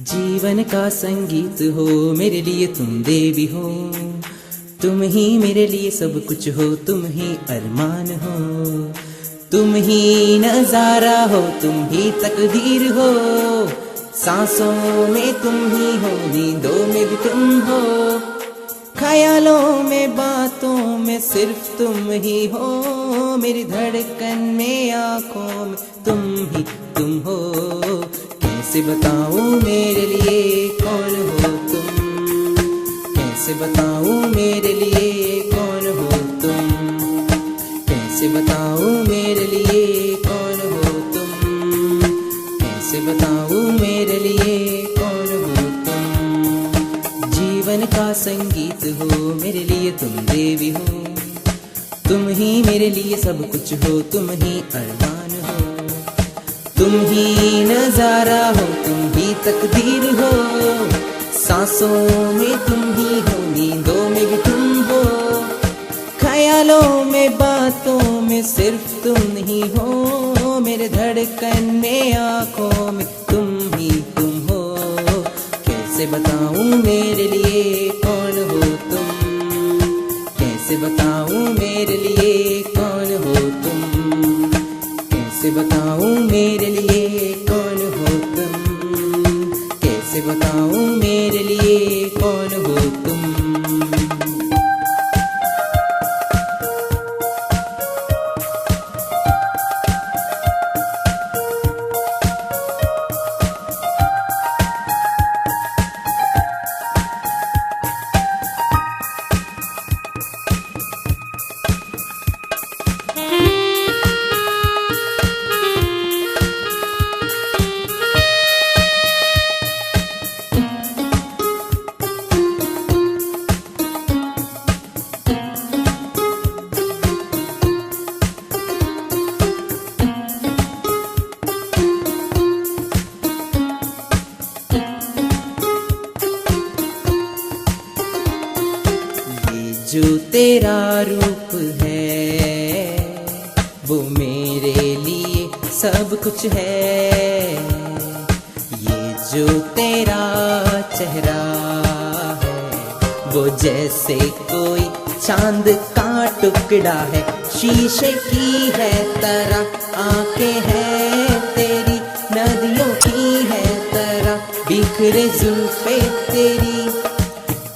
जीवन का संगीत हो मेरे लिए तुम देवी हो, तुम ही मेरे लिए सब कुछ हो, तुम ही अरमान हो, तुम ही नजारा हो, तुम ही तकदीर हो, सांसों में तुम ही हो, नींदों में भी तुम हो, ख्यालों में बातों में सिर्फ तुम ही हो, मेरी धड़कन में आंखों में तुम हो। कैसे बताऊं मेरे लिए कौन हो तुम, कैसे बताऊं मेरे लिए कौन हो तुम, कैसे बताऊं मेरे लिए कौन हो तुम, कैसे बताऊं मेरे लिए कौन हो तुम। जीवन का संगीत हो मेरे लिए तुम देवी हो, तुम ही मेरे लिए सब कुछ हो, तुम ही अरमान हो, तुम ही नजारा हो, तुम ही तकदीर हो, सांसों में तुम ही हो, नींदों में भी तुम हो, ख्यालों में बातों में सिर्फ तुम ही हो, मेरे धड़कन में आंखों में तुम हो। कैसे बताऊं मेरे लिए कौन हो तुम, कैसे बताऊं मेरे लिए कौन हो तुम, कैसे बताऊं मेरे लिए कौन हो तुम, कैसे बताऊं मेरे लिए कौन हो तुम। जो तेरा रूप है वो मेरे लिए सब कुछ है, ये जो तेरा चेहरा है वो जैसे कोई चांद का टुकड़ा है, शीशे की है तरह आंखें हैं तेरी, नदियों की है तरह बिखरे जुल्फे तेरी,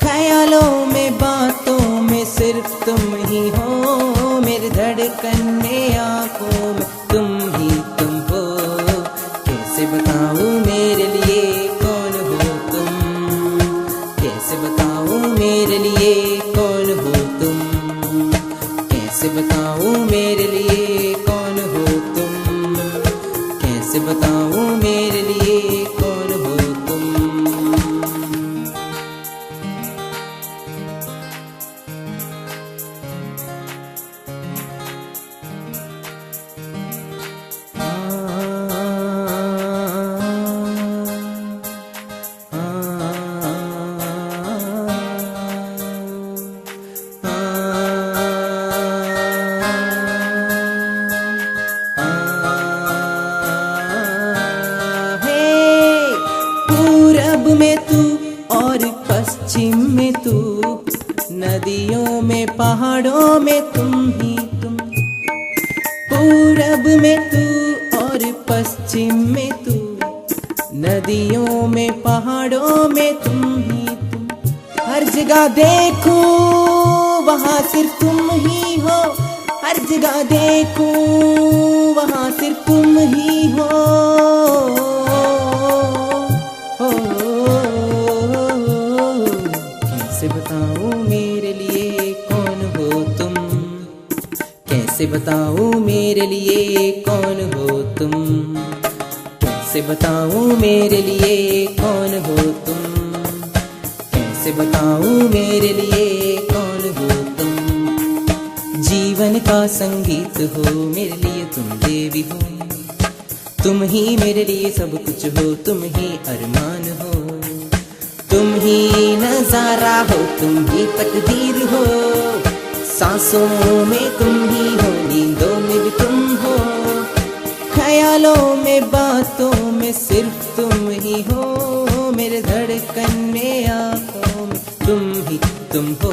ख्यालों में बातों में सिर्फ तुम ही हो, मेरे धड़कन में आंखों में तुम हो। कैसे बताऊं मेरे लिए कौन हो तुम, कैसे बताऊं मेरे लिए कौन हो तुम, कैसे बताऊं मेरे लिए कौन हो तुम, कैसे बताऊं मेरे लिए कौन हो तुम। में तू और पश्चिम में तू, नदियों में पहाड़ों में तुम ही तुम, पूरब में तू और पश्चिम में तू, नदियों में पहाड़ों में तुम ही तुम, हर जगह देखूं वहाँ सिर्फ तुम ही हो, हर जगह देखूं वहाँ सिर्फ तुम ही हो। कैसे बताऊं मेरे लिए कौन हो तुम, कैसे बताऊं मेरे लिए कौन हो तुम, कैसे बताऊं मेरे लिए कौन हो तुम, कैसे बताऊं मेरे लिए कौन हो तुम। जीवन का संगीत हो मेरे लिए तुम देवी हो, तुम ही मेरे लिए सब कुछ हो, तुम ही अरमान हो, तुम ही नजारा हो, तुम ही तकदीर हो। सांसों में तुम ही हो, नींदों में भी तुम हो, ख्यालों में बातों में सिर्फ तुम ही हो। मेरे धड़कन में आँखों में तुम हो।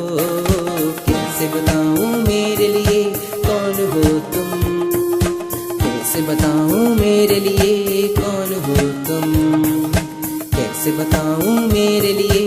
कैसे बताऊं मेरे लिए कौन हो तुम, कैसे बताऊं मेरे लिए कौन हो तुम, कैसे बताऊं मेरे लिए